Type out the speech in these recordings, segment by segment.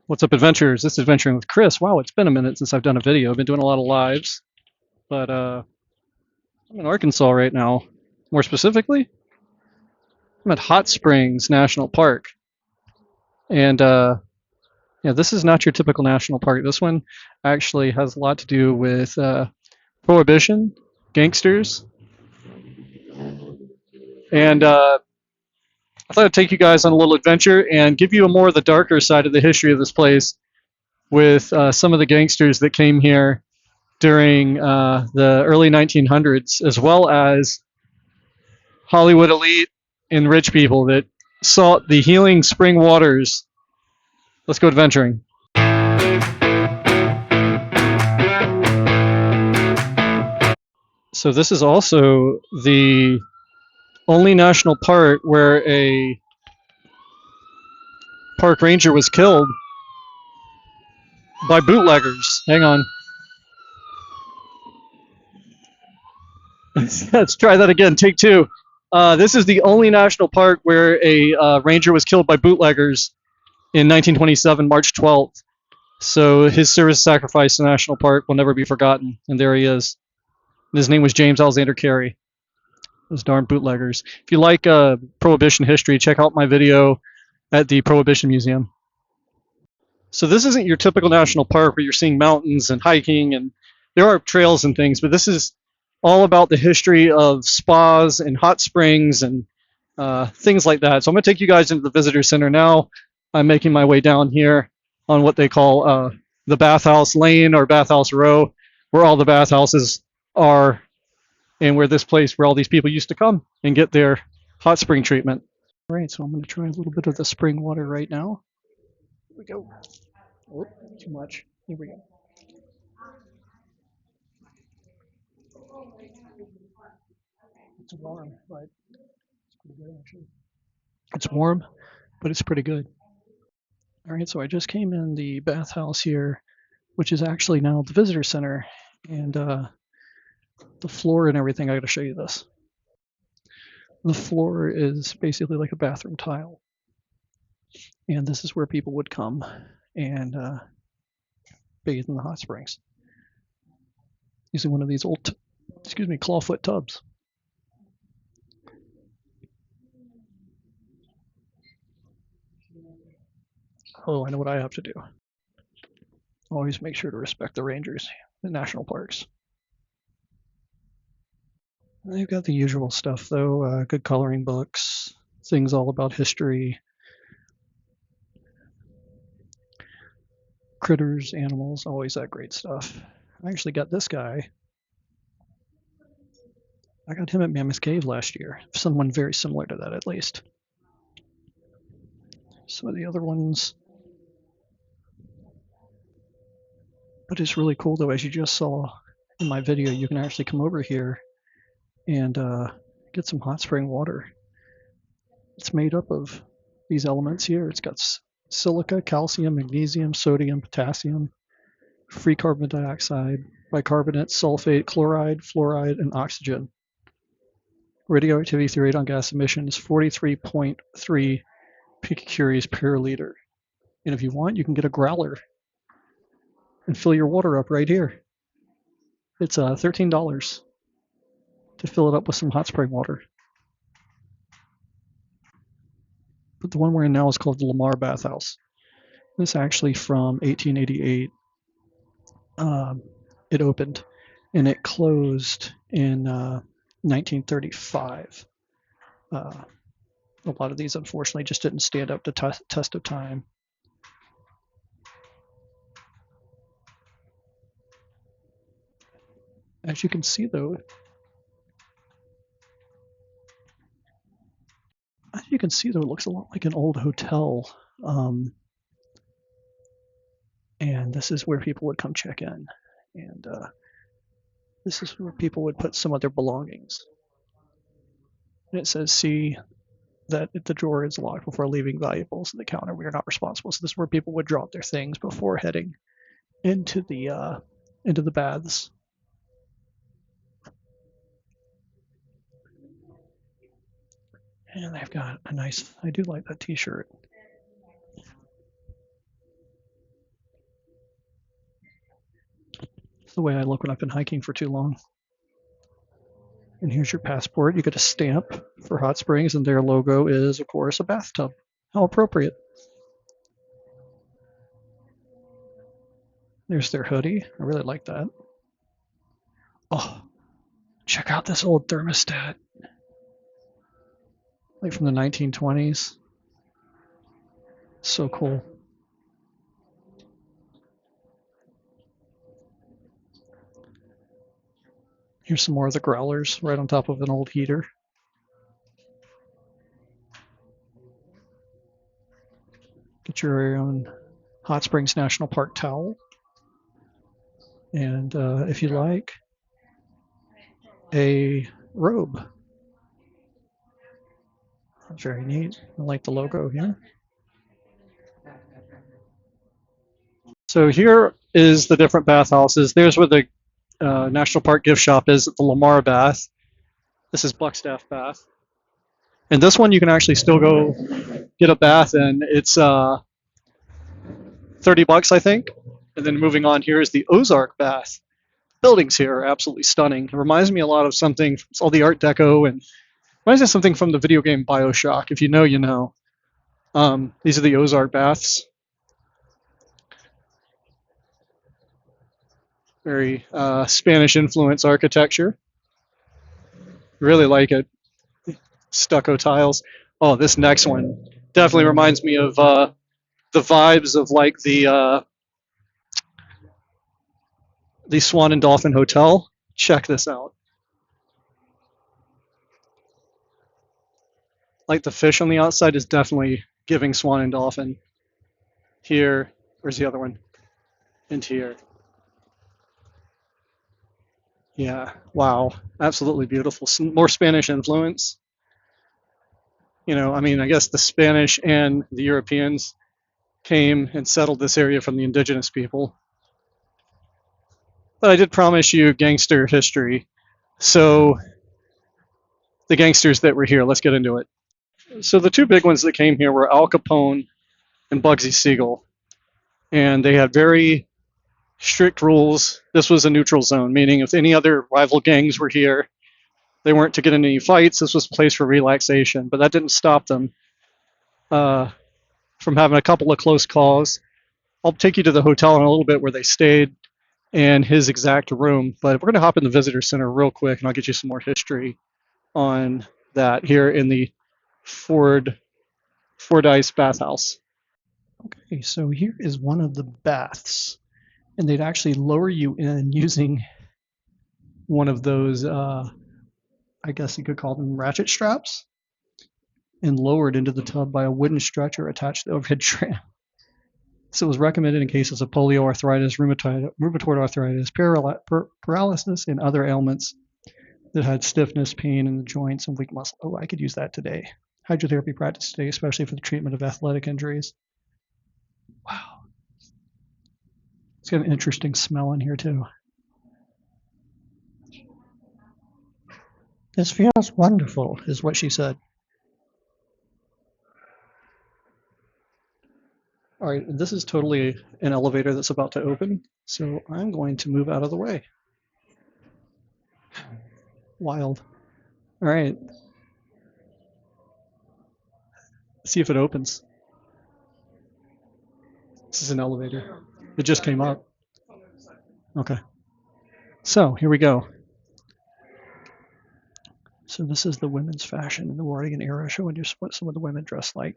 What's up, adventurers? This is Adventuring with Chris. Wow, it's been a minute since I've done a video. I've been doing a lot of lives, but I'm in Arkansas right now. More specifically, I'm at Hot Springs National Park, and yeah, this is not your typical national park. This one actually has a lot to do with prohibition, gangsters, and I thought I'd take you guys on a little adventure and give you a more of the darker side of the history of this place with some of the gangsters that came here during the early 1900s, as well as Hollywood elite and rich people that sought the healing spring waters. Let's go adventuring. So this is also the only national park where a park ranger was killed by bootleggers. Hang on. Let's try that again. Take two. This is the only national park where a ranger was killed by bootleggers in 1927, March 12th. So his service sacrifice to the national park will never be forgotten. And there he is. His name was James Alexander Carey. Those darn bootleggers. If you like Prohibition history, check out my video at the Prohibition Museum. So this isn't your typical national park where you're seeing mountains and hiking, and there are trails and things, but this is all about the history of spas and hot springs and things like that. So I'm going to take you guys into the visitor center now. I'm making my way down here on what they call the bathhouse lane or bathhouse row, where all the bathhouses are and where this place where all these people used to come and get their hot spring treatment. All right, so I'm going to try a little bit of the spring water right now. Here we go. Oh, too much. Here we go. It's warm, but it's pretty good actually. It's warm, but it's pretty good. All right, so I just came in the bathhouse here, which is actually now the visitor center, and the floor and everything. I got to show you this. The floor is basically like a bathroom tile, and this is where people would come and bathe in the hot springs using one of these old, clawfoot tubs. Oh, I know what I have to do. Always make sure to respect the rangers in national parks. They've got the usual stuff, though. Good coloring books, things all about history, critters, animals, always that great stuff. I actually got this guy. I got him at Mammoth Cave last year. Someone very similar to that, at least. Some of the other ones. But it's really cool, though, as you just saw in my video, you can actually come over here and get some hot spring water. It's made up of these elements here. It's got silica, calcium, magnesium, sodium, potassium, free carbon dioxide, bicarbonate, sulfate, chloride, fluoride, and oxygen. Radioactivity through radon gas emission is 43.3 picocuries per liter. And if you want, you can get a growler and fill your water up right here. It's $13 to fill it up with some hot spring water. But the one we're in now is called the Lamar Bathhouse. This actually from 1888. It opened and it closed in 1935. A lot of these, unfortunately, just didn't stand up to test of time. As you can see, though, it looks a lot like an old hotel. And this is where people would come check in. And this is where people would put some of their belongings. And it says, see that the drawer is locked before leaving valuables at the counter. We are not responsible. So this is where people would drop their things before heading into the baths. And they've got a nice, I do like that t-shirt. the way I look when I've been hiking for too long. And here's your passport. You get a stamp for Hot Springs, and their logo is, of course, a bathtub. How appropriate. There's their hoodie. I really like that. Oh, check out this old thermostat, like from the 1920s. So cool. Here's some more of the growlers right on top of an old heater. Get your own Hot Springs National Park towel. And if you like, a robe. Very neat. I like the logo here. So here is the different bathhouses. There's where the National Park gift shop is at the Lamar Bath. This is Buckstaff Bath. And this one you can actually still go get a bath in. It's $30, I think. And then moving on, here is the Ozark Bath. Buildings here are absolutely stunning. It reminds me a lot of something, it's all the Art Deco, and reminds me of something from the video game Bioshock. If you know, you know. These are the Ozark Baths. Very Spanish influence architecture. Really like it. Stucco tiles. Oh, this next one definitely reminds me of the vibes of like the Swan and Dolphin Hotel. Check this out. Like the fish on the outside is definitely giving Swan and Dolphin. Here, where's the other one? And here. Yeah, wow, absolutely beautiful. Some more Spanish influence. You know, I mean, I guess the Spanish and the Europeans came and settled this area from the indigenous people. But I did promise you gangster history. So the gangsters that were here, let's get into it. So the two big ones that came here were Al Capone and Bugsy Siegel. And they had very strict rules. This was a neutral zone, meaning if any other rival gangs were here, they weren't to get in any fights. This was a place for relaxation. But that didn't stop them from having a couple of close calls. I'll take you to the hotel in a little bit where they stayed and his exact room. But we're going to hop in the visitor center real quick, and I'll get you some more history on that here in the Fordyce bathhouse. Okay, so here is one of the baths, and they'd actually lower you in using one of those, I guess you could call them ratchet straps, and lowered into the tub by a wooden stretcher attached to the overhead tram. So it was recommended in cases of polio arthritis, rheumatoid arthritis, paralysis, and other ailments that had stiffness, pain in the joints, and weak muscle. Oh, I could use that today. Hydrotherapy practice today, especially for the treatment of athletic injuries. Wow. It's got an interesting smell in here, too. This feels wonderful, is what she said. All right, this is totally an elevator that's about to open, so I'm going to move out of the way. Wild. All right. See if it opens. This is an elevator. It just came up. Okay. So here we go. So this is the women's fashion in the Reagan era, showing you what some of the women dressed like.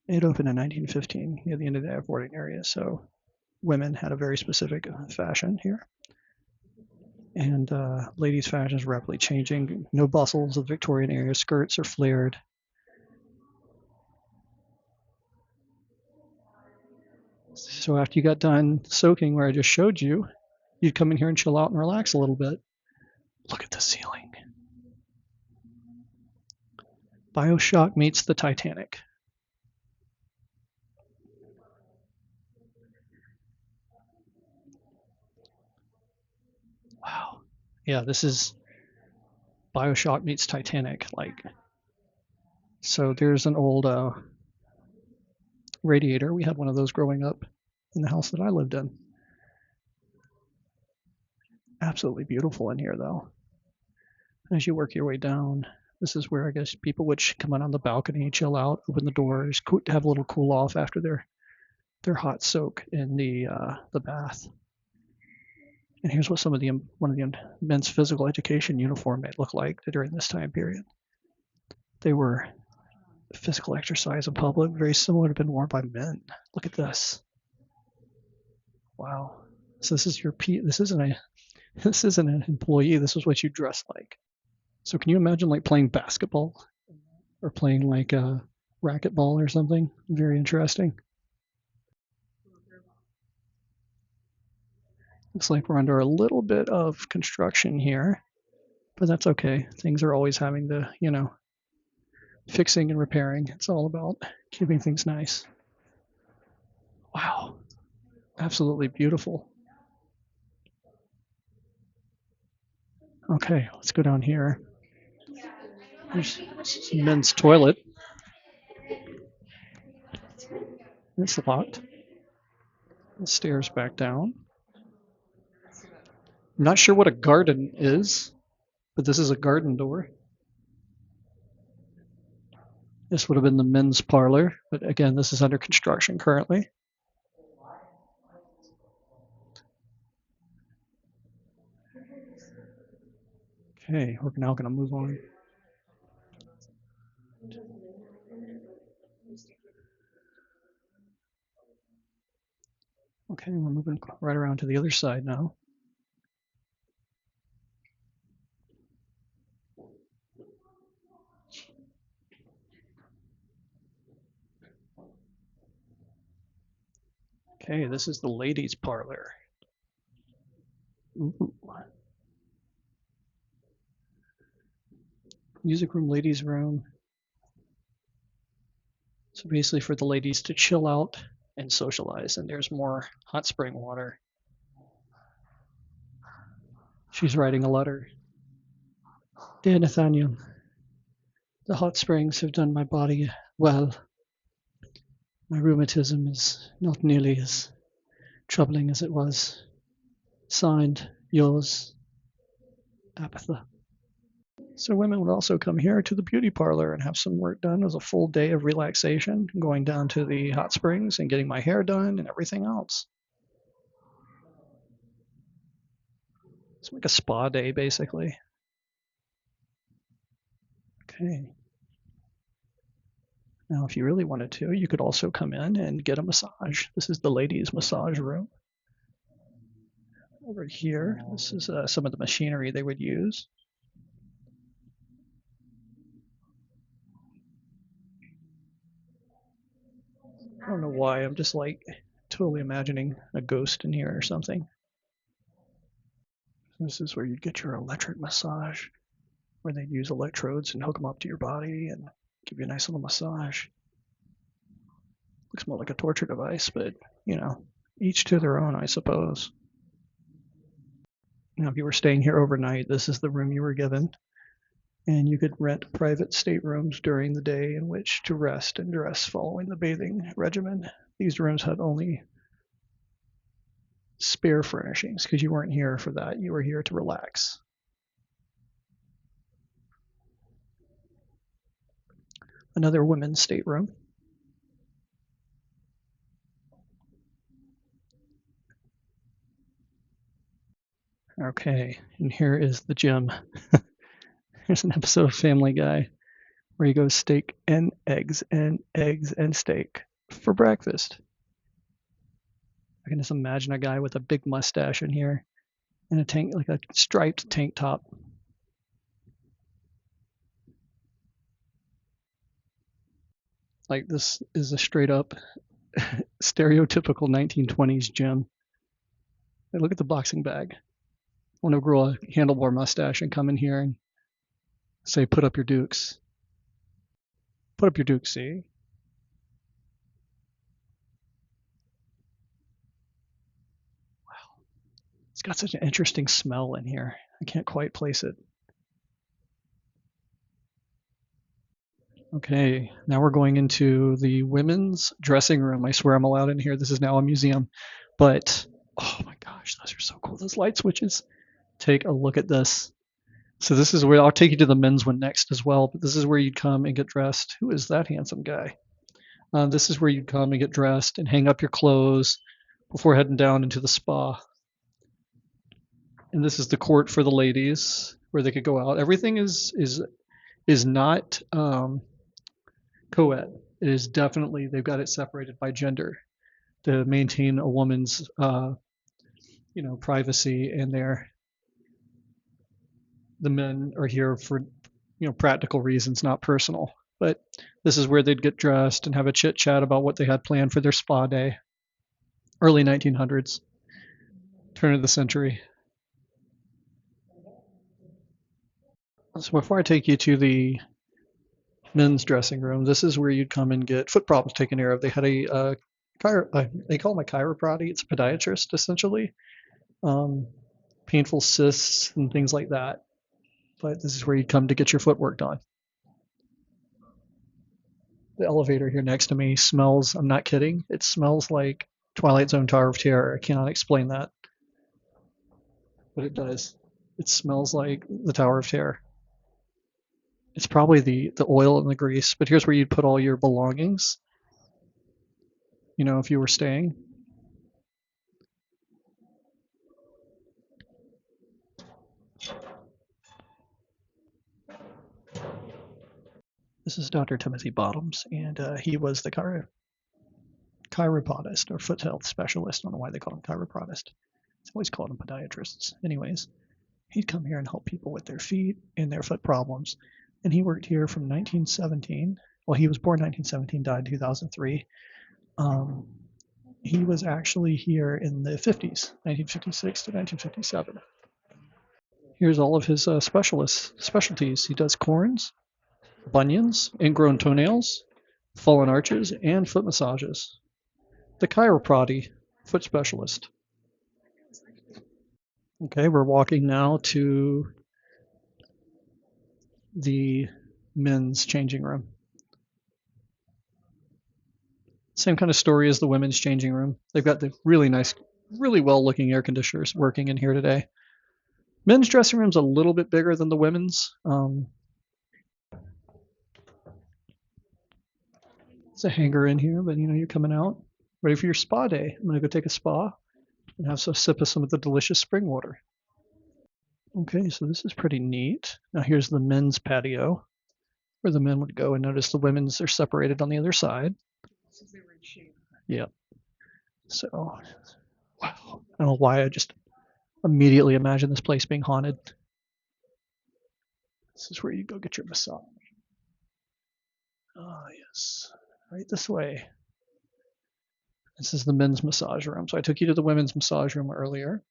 It opened in 1915 near the end of the airporting area, so women had a very specific fashion here. And ladies' fashion is rapidly changing. No bustles of Victorian era. Skirts are flared. So after you got done soaking where I just showed you, you'd come in here and chill out and relax a little bit. Look at the ceiling. Bioshock meets the Titanic. Wow. Yeah, this is Bioshock meets Titanic. Like, so there's an old radiator. We had one of those growing up in the house that I lived in. Absolutely beautiful in here, though. As you work your way down, this is where I guess people would come out on the balcony, chill out, open the doors, have a little cool off after their hot soak in the bath. And here's what some of the one of the men's physical education uniform might look like during this time period. They were physical exercise in public, very similar to been worn by men. Look at this. Wow. So this is your this isn't an employee. This is what you dress like. So can you imagine like playing basketball or playing like a racquetball or something? Very interesting. Looks like we're under a little bit of construction here, but that's okay. Things are always having to, fixing and repairing. It's all about keeping things nice. Wow. Absolutely beautiful. Okay, let's go down here. There's some men's toilet. It's locked. The stairs back down. I'm not sure what a garden is, but this is a garden door. This would have been the men's parlor, but again, this is under construction currently. Okay, we're now going to move on. Okay, we're moving right around to the other side now. Okay, this is the ladies' parlor. Ooh. Music room, ladies' room. So basically for the ladies to chill out and socialize. And there's more hot spring water. She's writing a letter. Dear Nathaniel, the hot springs have done my body well. My rheumatism is not nearly as troubling as it was. Signed, yours, Apatha. So women would also come here to the beauty parlor and have some work done. It was a full day of relaxation, going down to the hot springs and getting my hair done and everything else. It's like a spa day, basically. Okay. Now, if you really wanted to, you could also come in and get a massage. This is the ladies' massage room. Over here, this is some of the machinery they would use. I don't know why, I'm just like totally imagining a ghost in here or something. This is where you'd get your electric massage, where they'd use electrodes and hook them up to your body and give you a nice little massage. Looks more like a torture device, but, each to their own, I suppose. Now, if you were staying here overnight, this is the room you were given, and you could rent private staterooms during the day in which to rest and dress following the bathing regimen. These rooms had only spare furnishings because you weren't here for that. You were here to relax. Another women's stateroom. Okay, and here is the gym. Here's an episode of Family Guy where he goes steak and eggs and eggs and steak for breakfast. I can just imagine a guy with a big mustache in here and like a striped tank top. Like this is a straight up stereotypical 1920s gym. Hey, look at the boxing bag. I want to grow a handlebar mustache and come in here and say, put up your dukes. Put up your dukes, see? Wow. It's got such an interesting smell in here. I can't quite place it. Okay, now we're going into the women's dressing room. I swear I'm allowed in here. This is now a museum. But, oh my gosh, those are so cool. Those light switches. take a look at this. So this is where I'll take you to the men's one next as well. But this is where you'd come and get dressed. Who is that handsome guy? This is where you'd come and get dressed and hang up your clothes before heading down into the spa. And this is the court for the ladies where they could go out. Everything is not co-ed. It is definitely they've got it separated by gender to maintain a woman's privacy, and the men are here for practical reasons, not personal. But this is where they'd get dressed and have a chit chat about what they had planned for their spa day. Early 1900s, turn of the century. So before I take you to the men's dressing room, this is where you'd come and get foot problems taken care of. They had they call him a chiropractic. It's a podiatrist essentially. Um, Painful cysts and things like that. But this is where you come to get your foot worked on. The elevator here next to me smells, I'm not kidding, it smells like Twilight Zone Tower of Terror. I cannot explain that, but it does. It smells like the Tower of Terror. It's probably the oil and the grease, but here's where you'd put all your belongings, if you were staying. This is Dr. Timothy Bottoms, and he was the chiropodist or foot health specialist. I don't know why they call him chiropodist. It's always called them podiatrists. Anyways, he'd come here and help people with their feet and their foot problems. And he worked here from 1917. Well, he was born 1917, died 2003. He was actually here in the 50s, 1956 to 1957. Here's all of his specialties. He does corns, bunions, ingrown toenails, fallen arches, and foot massages. The chiroprati, foot specialist. Okay, we're walking now to the men's changing room. Same kind of story as the women's changing room. They've got the really nice, really well-looking air conditioners working in here today. Men's dressing room's a little bit bigger than the women's. It's a hanger in here, but you're coming out ready for your spa day. I'm gonna go take a spa and have a sip of some of the delicious spring water. Okay, so this is pretty neat. Now here's the men's patio where the men would go, and notice the women's are separated on the other side. Yeah. So, wow. I don't know why I just immediately imagine this place being haunted. This is where you go get your massage. Ah, yes. Right this way. This is the men's massage room. So I took you to the women's massage room earlier.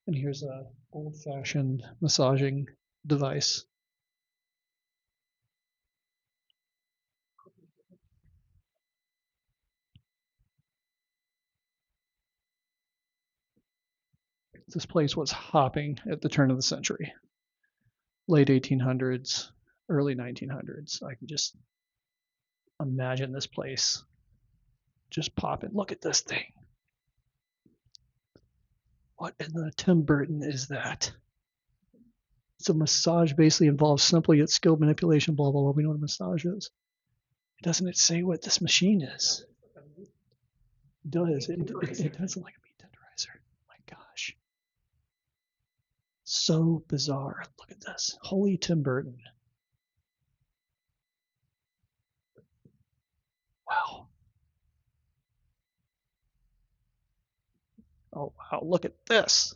And here's a old-fashioned massaging device. This place was hopping at the turn of the century. Late 1800s, early 1900s. I can just imagine this place just popping. Look at this thing. What in the Tim Burton is that? It's a massage basically involves simply yet skilled manipulation, blah, blah, blah. We know what a massage is. Doesn't it say what this machine is? It does. It does look like a meat tenderizer. My gosh. So bizarre. Look at this. Holy Tim Burton. Wow. Oh, wow. Look at this.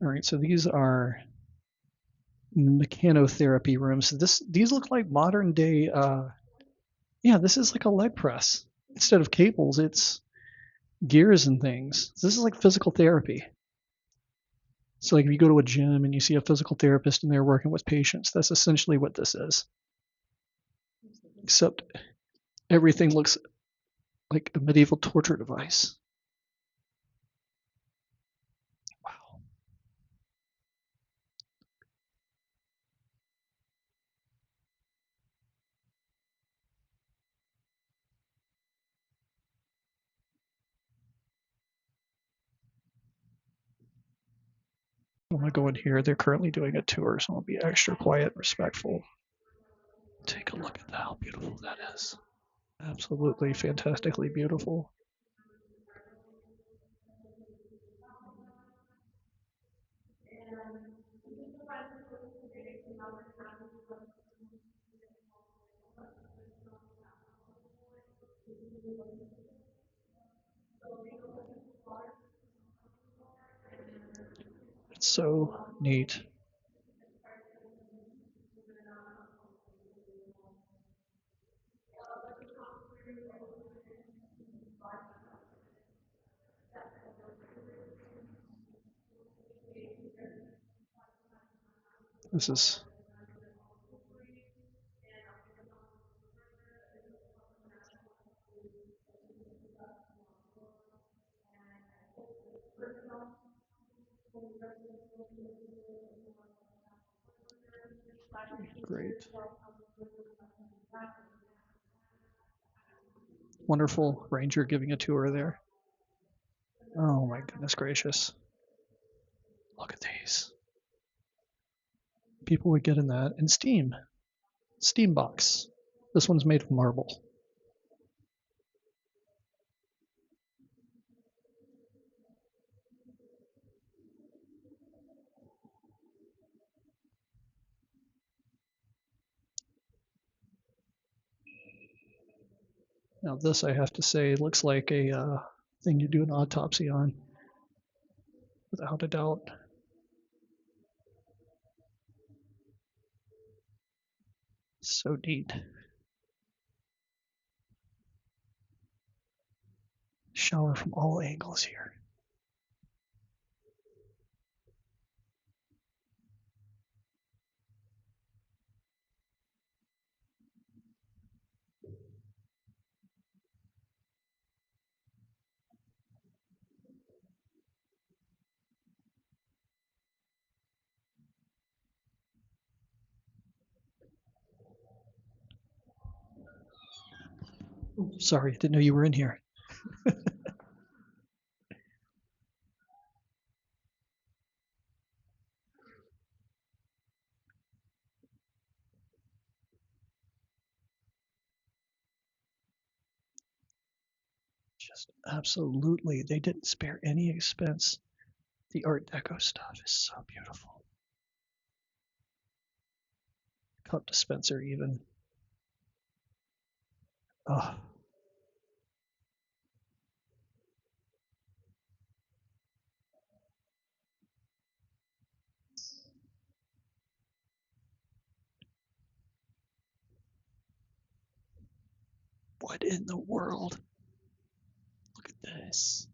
All right. So these are mechanotherapy rooms. These look like modern day. Yeah, this is like a leg press. Instead of cables, it's gears and things. This is like physical therapy. So like if you go to a gym and you see a physical therapist and they're working with patients, that's essentially what this is. Except everything looks like a medieval torture device. Wow. I'm gonna go in here. They're currently doing a tour, so I'll be extra quiet and respectful. Take a look at how beautiful that is. Absolutely fantastically beautiful. It's so neat. This is great. Wonderful ranger giving a tour there. Oh my goodness gracious. Look at these. People would get in that. And Steam box. This one's made of marble. Now this, I have to say, looks like a thing you do an autopsy on, without a doubt. So neat. Shower from all angles here. Sorry, didn't know you were in here. Just absolutely, they didn't spare any expense. The Art Deco stuff is so beautiful. Cup dispenser even. Oh, what in the world? Look at this.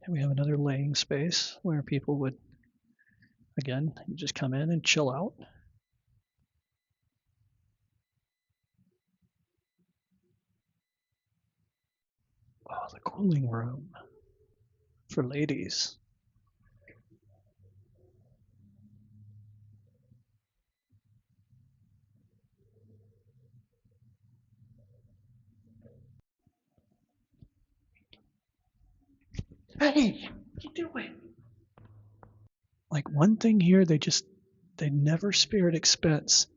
And we have another laying space where people would, again, you just come in and chill out. Oh, the cooling room for ladies. Hey, what you doing? Like one thing here, they never spared expense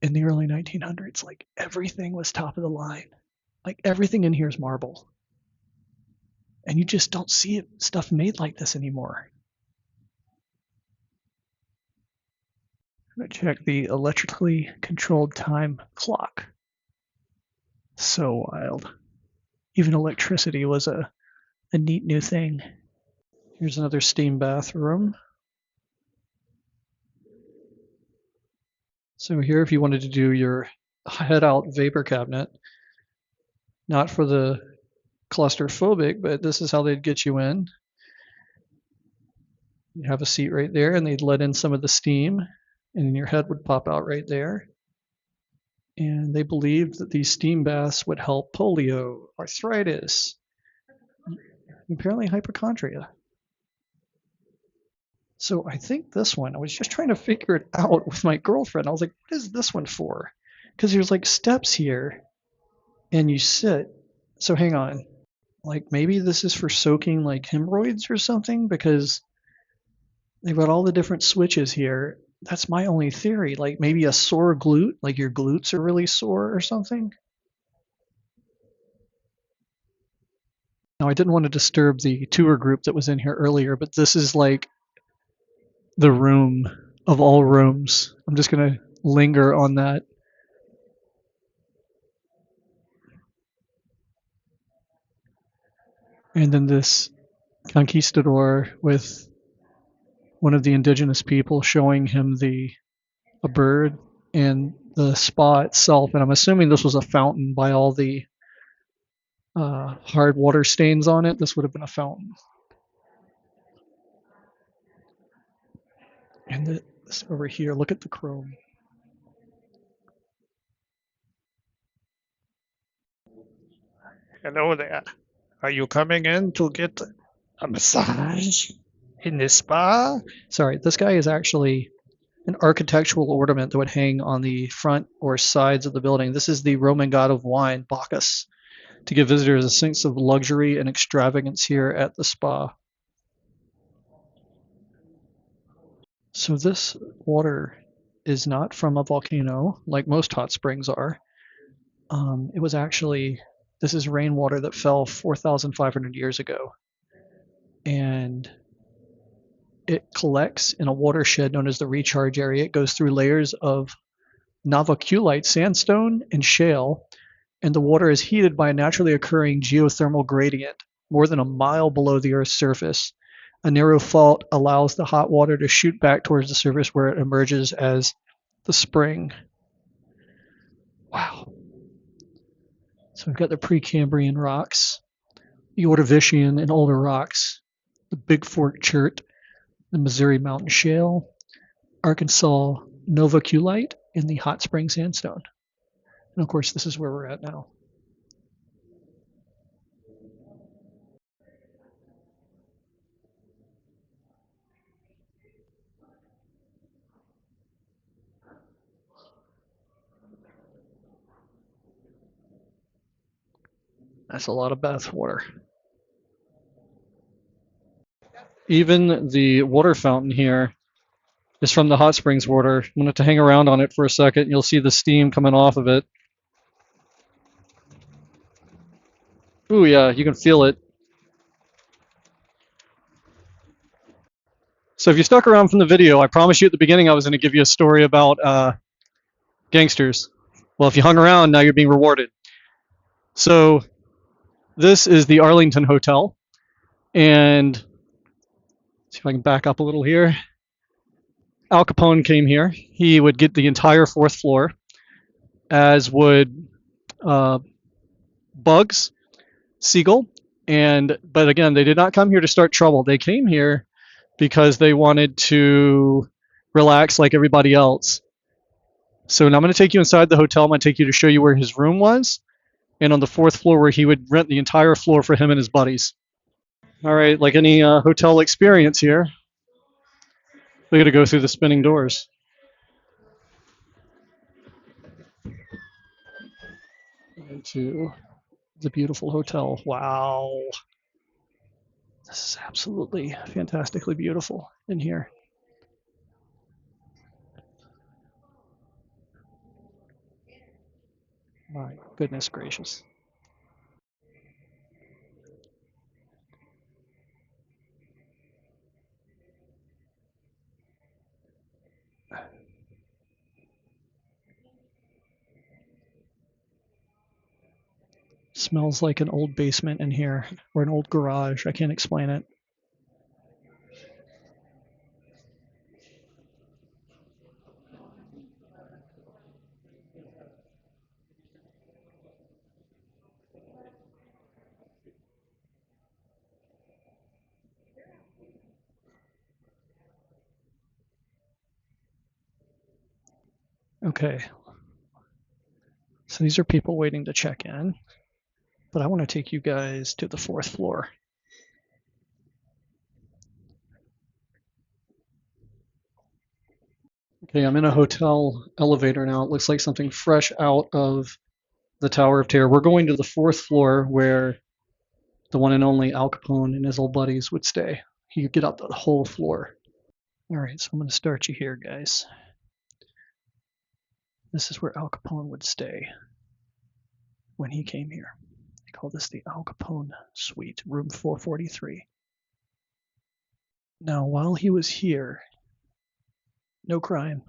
in the early 1900s. Like everything was top of the line. Like everything in here is marble. And you just don't see stuff made like this anymore. I'm gonna check the electrically controlled time clock. So wild. Even electricity was a neat new thing. Here's another steam bathroom. So here, if you wanted to do your head out vapor cabinet, not for the claustrophobic, but this is how they'd get you in. You have a seat right there, and they'd let in some of the steam, and your head would pop out right there. And they believed that these steam baths would help polio, arthritis, apparently hypochondria. So I think this one, I was just trying to figure it out with my girlfriend. I was like, what is this one for? Because there's like steps here, and you sit, So hang on. Like maybe this is for soaking like hemorrhoids or something because they've got all the different switches here. That's my only theory. Like maybe a sore glute, like your glutes are really sore or something. Now, I didn't want to disturb the tour group that was in here earlier, but this is like the room of all rooms. I'm just going to linger on that. And then this conquistador with one of the indigenous people showing him a bird and the spa itself. And I'm assuming this was a fountain by all the hard water stains on it. This would have been a fountain. And this over here, look at the chrome. Hello there. Are you coming in to get a massage in this spa? Sorry, this guy is actually an architectural ornament that would hang on the front or sides of the building. This is the Roman god of wine, Bacchus, to give visitors a sense of luxury and extravagance here at the spa. So this water is not from a volcano like most hot springs are. It was actually, this is rainwater that fell 4,500 years ago. And it collects in a watershed known as the recharge area. It goes through layers of novaculite sandstone and shale, and the water is heated by a naturally occurring geothermal gradient more than a mile below the Earth's surface. A narrow fault allows the hot water to shoot back towards the surface where it emerges as the spring. Wow. So we've got the Precambrian rocks, the Ordovician and older rocks, the Big Fork Chert, the Missouri Mountain Shale, Arkansas novaculite, and the Hot Spring Sandstone. And of course, this is where we're at now. That's a lot of bath water. Even the water fountain here is from the hot springs water. I'm going to have to hang around on it for a second. You'll see the steam coming off of it. Ooh, yeah, you can feel it. So if you stuck around from the video, I promised you at the beginning I was going to give you a story about gangsters. Well, if you hung around, now you're being rewarded. So this is the Arlington Hotel. And see if I can back up a little here. Al Capone came here. He would get the entire fourth floor, as would uh, Bugs, Siegel, but again, they did not come here to start trouble. They came here because they wanted to relax like everybody else. So now I'm going to take you inside the hotel. I'm going to take you to show you where his room was, and on the fourth floor where he would rent the entire floor for him and his buddies. All right, like any hotel experience here, we got to go through the spinning doors. Into the beautiful hotel. Wow. This is absolutely fantastically beautiful in here. My goodness gracious. Smells like an old basement in here or an old garage. I can't explain it. Okay. So these are people waiting to check in, but I want to take you guys to the fourth floor. Okay, I'm in a hotel elevator now. It looks like something fresh out of the Tower of Terror. We're going to the fourth floor where the one and only Al Capone and his old buddies would stay. You get up the whole floor. All right, so I'm going to start you here, guys. This is where Al Capone would stay when he came here. They call this the Al Capone Suite, room 443. Now, while he was here, no crime,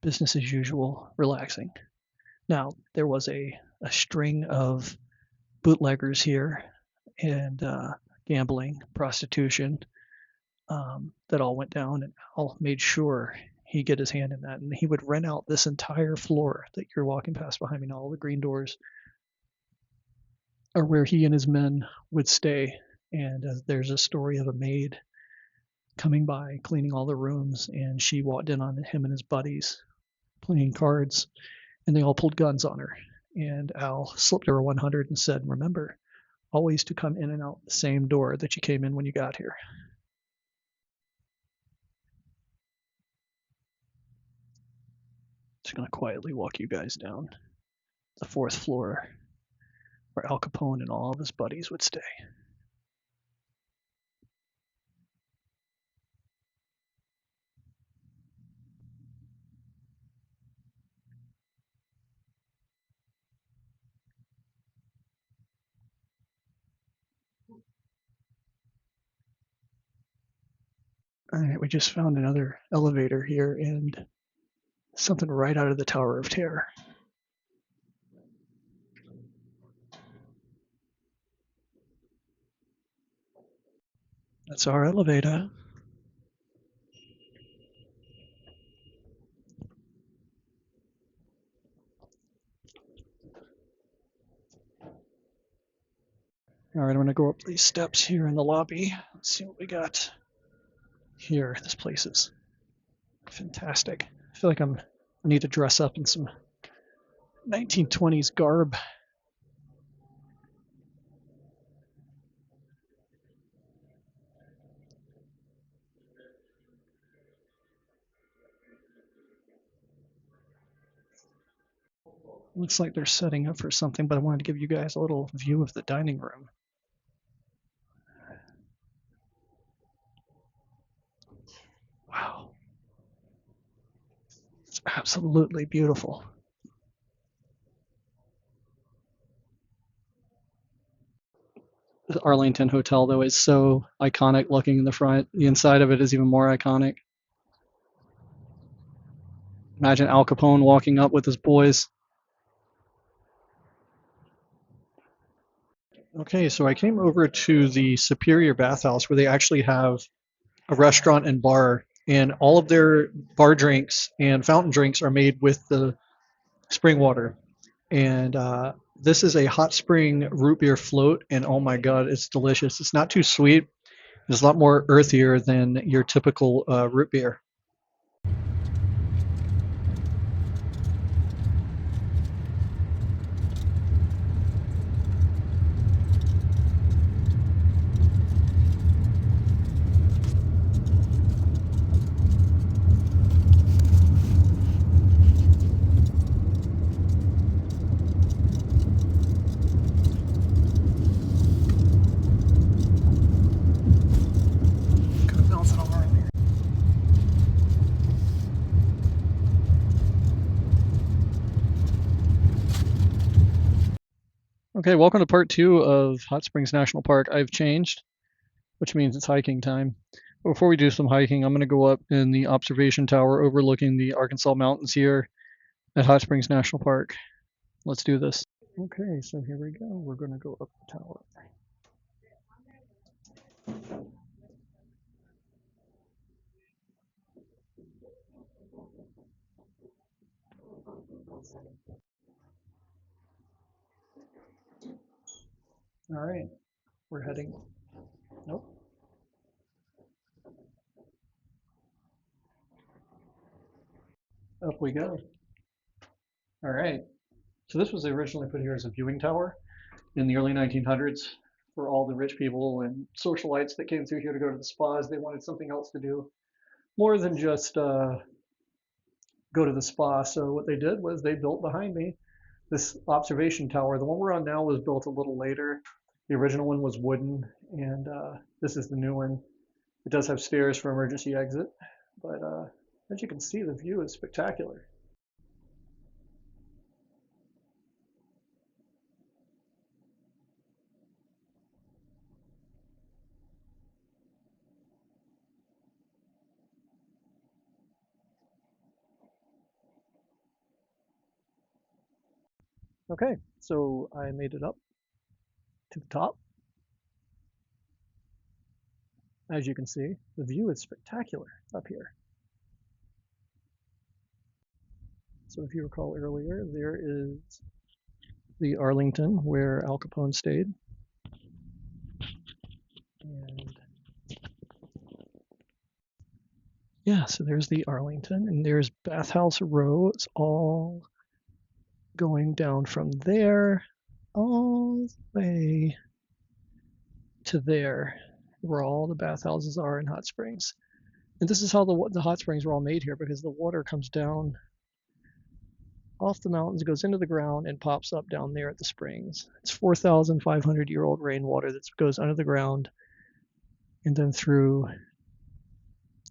business as usual, relaxing. Now, there was a string of bootleggers here and gambling, prostitution, that all went down, and Al made sure he get his hand in that. And he would rent out this entire floor that you're walking past behind me now, all the green doors, are where he and his men would stay. And there's a story of a maid coming by, cleaning all the rooms, and she walked in on him and his buddies playing cards, and they all pulled guns on her. And Al slipped her a 100 and said, "Remember, always to come in and out the same door that you came in when you got here." Just going to quietly walk you guys down the fourth floor where Al Capone and all of his buddies would stay. All right, we just found another elevator here and something right out of the Tower of Terror. That's our elevator. All right, I'm going to go up these steps here in the lobby. Let's see what we got here. This place is fantastic. I feel like I need to dress up in some 1920s garb. Looks like they're setting up for something, but I wanted to give you guys a little view of the dining room. Wow. It's absolutely beautiful. The Arlington Hotel, though, is so iconic looking in the front. The inside of it is even more iconic. Imagine Al Capone walking up with his boys. Okay, so I came over to the Superior Bathhouse where they actually have a restaurant and bar, and all of their bar drinks and fountain drinks are made with the spring water. And this is a hot spring root beer float, and oh my god, it's delicious. It's not too sweet. It's a lot more earthier than your typical root beer. Kind of bouncing all around here. Okay, welcome to part 2 of Hot Springs National Park. I've changed, which means it's hiking time. Before we do some hiking, I'm going to go up in the observation tower overlooking the Arkansas Mountains here at Hot Springs National Park. Let's do this. Okay, so here we go. We're going to go up the tower. All right, we're heading. Nope. Up we go. All right. So this was originally put here as a viewing tower in the early 1900s for all the rich people and socialites that came through here to go to the spas. They wanted something else to do more than just go to the spa. So what they did was they built behind me This observation tower, the one we're on now, was built a little later. The original one was wooden, and this is the new one. It does have stairs for emergency exit, but as you can see, the view is spectacular. Okay, so I made it up to the top. As you can see, the view is spectacular up here. So if you recall earlier, there is the Arlington where Al Capone stayed. And yeah, so there's the Arlington, and there's Bathhouse Row. It's all going down from there all the way to there, where all the bathhouses are in Hot Springs. And this is how the hot springs were all made here, because the water comes down off the mountains, goes into the ground, and pops up down there at the springs. It's 4,500-year-old rainwater that goes under the ground, and then through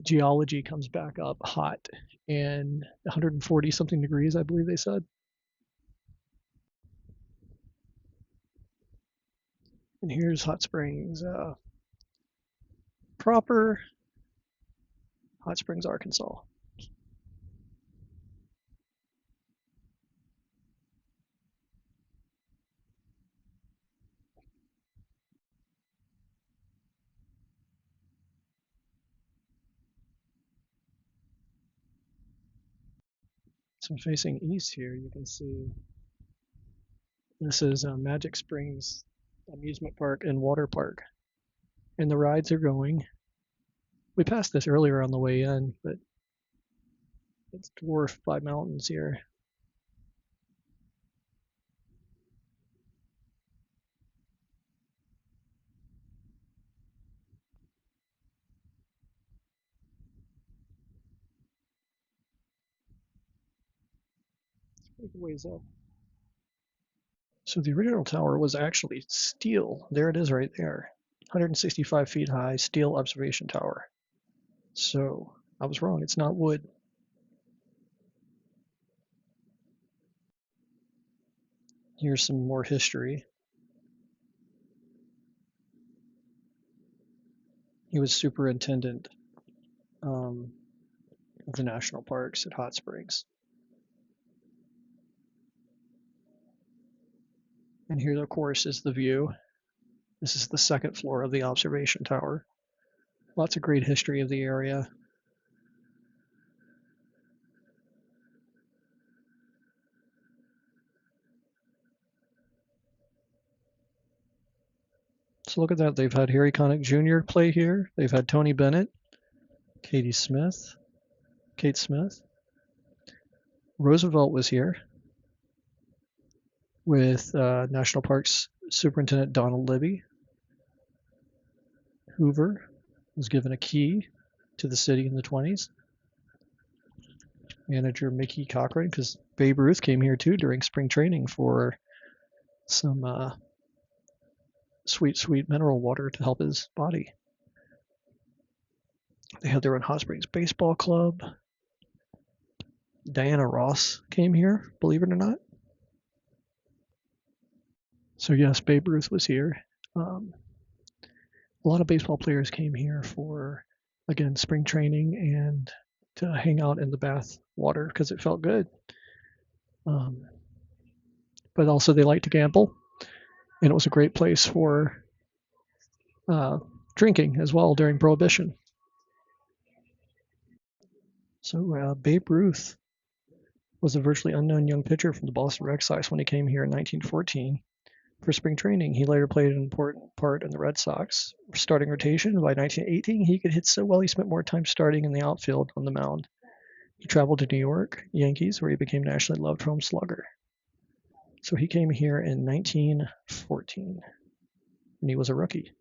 geology comes back up hot and 140 something degrees, I believe they said. And here's Hot Springs proper, Hot Springs, Arkansas. So facing east here, you can see this is Magic Springs Amusement Park and Water Park. And the rides are going. We passed this earlier on the way in, but it's dwarfed by mountains here. It's a ways up. So the original tower was actually steel. There it is right there. 165 feet high, steel observation tower. So I was wrong. It's not wood. Here's some more history. He was superintendent of the national parks at Hot Springs. And here, of course, is the view. This is the second floor of the observation tower. Lots of great history of the area. So look at that. They've had Harry Connick Jr. play here. They've had Tony Bennett, Kate Smith. Roosevelt was here with National Parks Superintendent Donald Libby. Hoover was given a key to the city in the 20s. Manager Mickey Cochran, because Babe Ruth came here too during spring training for some sweet mineral water to help his body. They had their own Hot Springs Baseball Club. Diana Ross came here, believe it or not. So yes, Babe Ruth was here. A lot of baseball players came here for, again, spring training and to hang out in the bath water because it felt good. But also they liked to gamble, and it was a great place for drinking as well during Prohibition. So Babe Ruth was a virtually unknown young pitcher from the Boston Red Sox when he came here in 1914 for spring training. He later played an important part in the Red Sox starting rotation. By 1918, he could hit so well he spent more time starting in the outfield on the mound. He traveled to New York Yankees, where he became nationally loved home slugger. So he came here in 1914, and he was a rookie.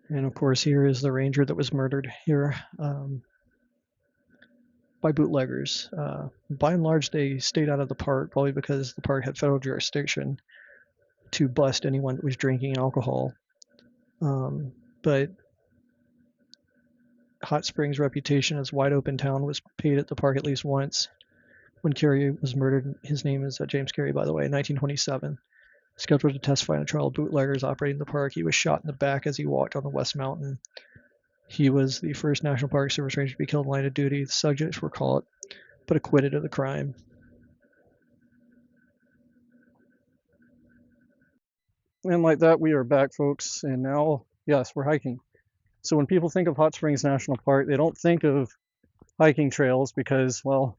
And of course, here is the ranger that was murdered here. by bootleggers. By and large, they stayed out of the park, probably because the park had federal jurisdiction to bust anyone that was drinking alcohol. But Hot Springs' reputation as wide open town was paid at the park at least once. When Carey was murdered, his name is James Carey, by the way, in 1927. Scheduled to testify in a trial of bootleggers operating the park, he was shot in the back as he walked on the West Mountain. He was the first National Park Service ranger to be killed in line of duty. The subjects were caught, but acquitted of the crime. And like that, we are back, folks. And now, yes, we're hiking. So when people think of Hot Springs National Park, they don't think of hiking trails because, well,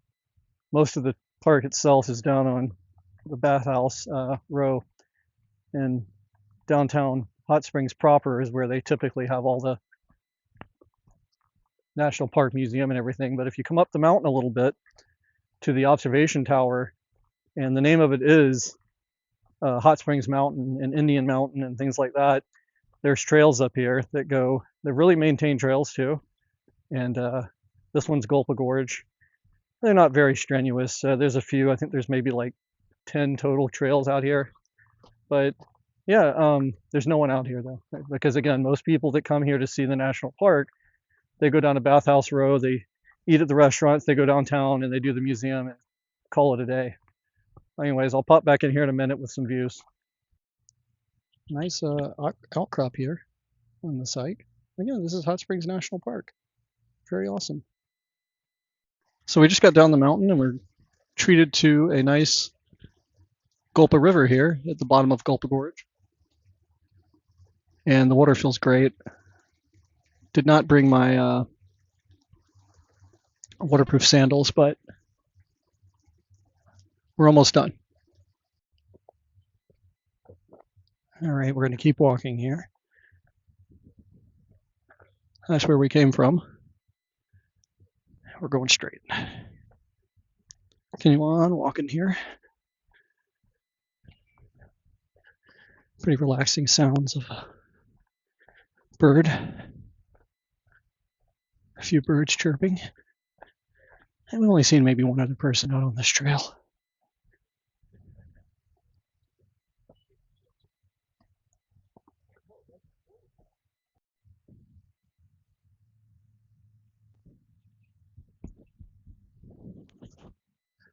most of the park itself is down on the Bathhouse Row. And downtown Hot Springs proper is where they typically have all the National Park Museum and everything. But if you come up the mountain a little bit to the observation tower, and the name of it is Hot Springs Mountain and Indian Mountain and things like that, there's trails up here that go, they're really maintained trails too. And this one's Gulpa Gorge. They're not very strenuous. There's a few, I think there's maybe like 10 total trails out here. But yeah, there's no one out here though. Because again, most people that come here to see the national park, they go down to Bathhouse Row, they eat at the restaurants, they go downtown and they do the museum and call it a day. Anyways, I'll pop back in here in a minute with some views. Nice outcrop here on the site. Again, this is Hot Springs National Park. Very awesome. So we just got down the mountain and we're treated to a nice Gulpa River here at the bottom of Gulpa Gorge. And the water feels great. Did not bring my waterproof sandals, but we're almost done. All right, we're going to keep walking here. That's where we came from. We're going straight. Continue on walking here. Pretty relaxing sounds of a bird. A few birds chirping. And we've only seen maybe one other person out on this trail.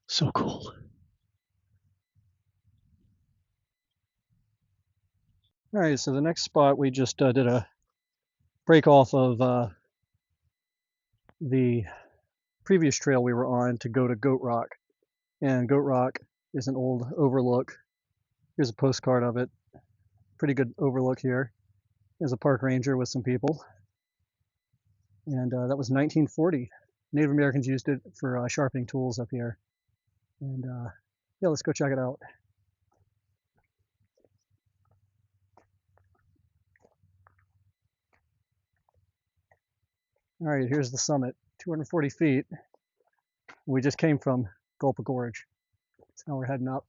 So cool. All right, so the next spot we just did a break off of the previous trail we were on to go to Goat Rock. And Goat Rock is an old overlook. Here's a postcard of it. Pretty good overlook here. There's a park ranger with some people. And that was 1940. Native Americans used it for sharpening tools up here. And yeah, let's go check it out. All right, here's the summit, 240 feet. We just came from Gulpa Gorge. So now we're heading up.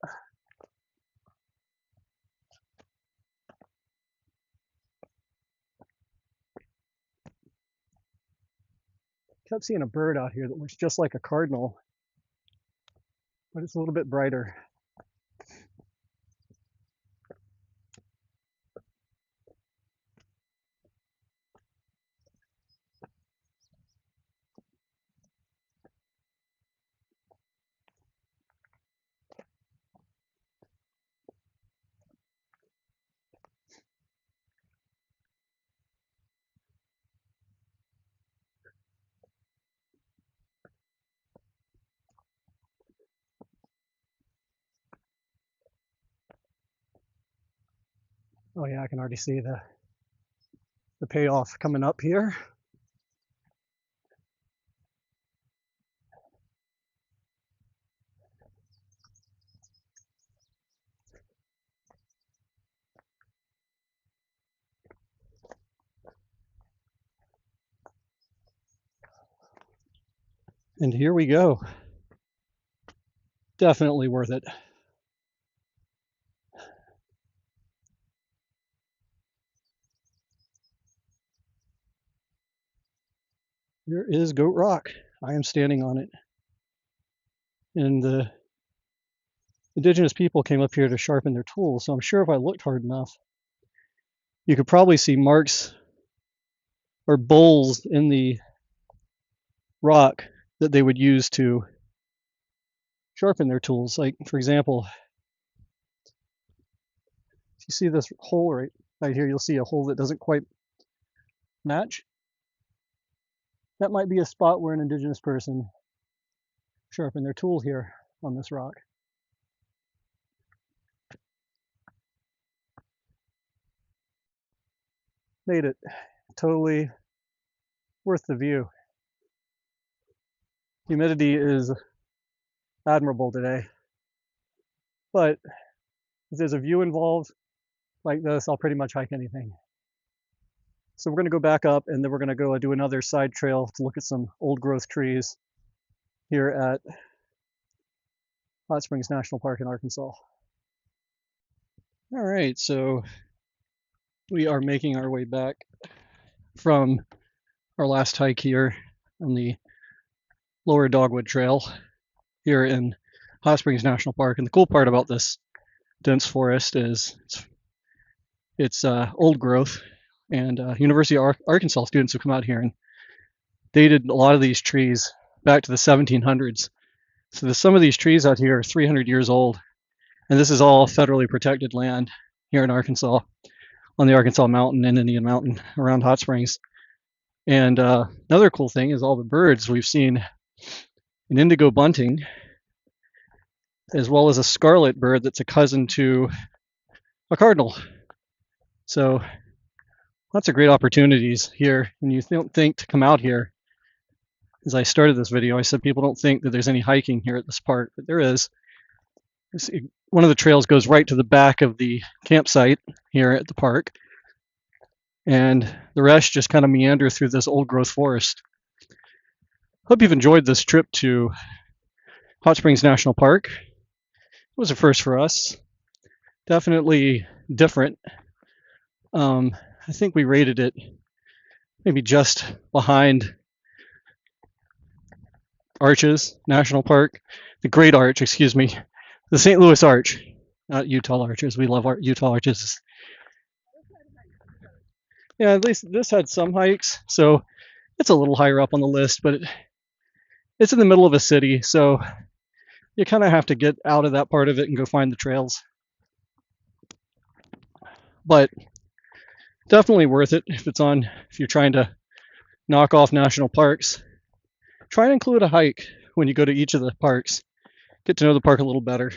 Kept seeing a bird out here that looks just like a cardinal, but it's a little bit brighter. Oh yeah, I can already see the payoff coming up here. And here we go. Definitely worth it. Here is Goat Rock. I am standing on it. and the indigenous people came up here to sharpen their tools. So I'm sure if I looked hard enough, you could probably see marks or bowls in the rock that they would use to sharpen their tools. Like, for example, if you see this hole right here, you'll see a hole that doesn't quite match. That might be a spot where an indigenous person sharpened their tool here on this rock. Made it totally worth the view. Humidity is admirable today, but if there's a view involved like this, I'll pretty much hike anything. So we're going to go back up, and then we're going to go do another side trail to look at some old growth trees here at Hot Springs National Park in Arkansas. All right, so we are making our way back from our last hike here on the Lower Dogwood Trail here in Hot Springs National Park. And the cool part about this dense forest is it's old growth, and University of Arkansas students have come out here and dated a lot of these trees back to the 1700s. So some of these trees out here are 300 years old, and this is all federally protected land here in Arkansas, on the Arkansas Mountain and Indian Mountain around Hot Springs. And another cool thing is all the birds. We've seen an indigo bunting, as well as a scarlet bird that's a cousin to a cardinal. So lots of great opportunities here. When you don't think to come out here, as I started this video, I said people don't think that there's any hiking here at this park, but there is. One of the trails goes right to the back of the campsite here at the park, and the rest just kind of meander through this old growth forest. Hope you've enjoyed this trip to Hot Springs National Park. It was a first for us. Definitely different. I think we rated it maybe just behind Arches National Park, the Great Arch, excuse me, the St. Louis Arch, not Utah Arches. We love our Utah Arches. Yeah, at least this had some hikes, so it's a little higher up on the list, but it's in the middle of a city, so you kind of have to get out of that part of it and go find the trails. But definitely worth it if you're trying to knock off national parks. Try and include a hike when you go to each of the parks. Get to know the park a little better.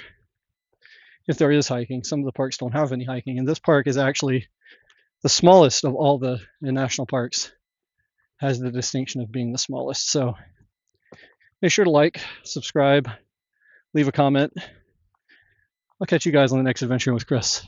If there is hiking, some of the parks don't have any hiking, and this park is actually the smallest of all the national parks. Has the distinction of being the smallest. So make sure to like, subscribe, leave a comment. I'll catch you guys on the next adventure with Chris.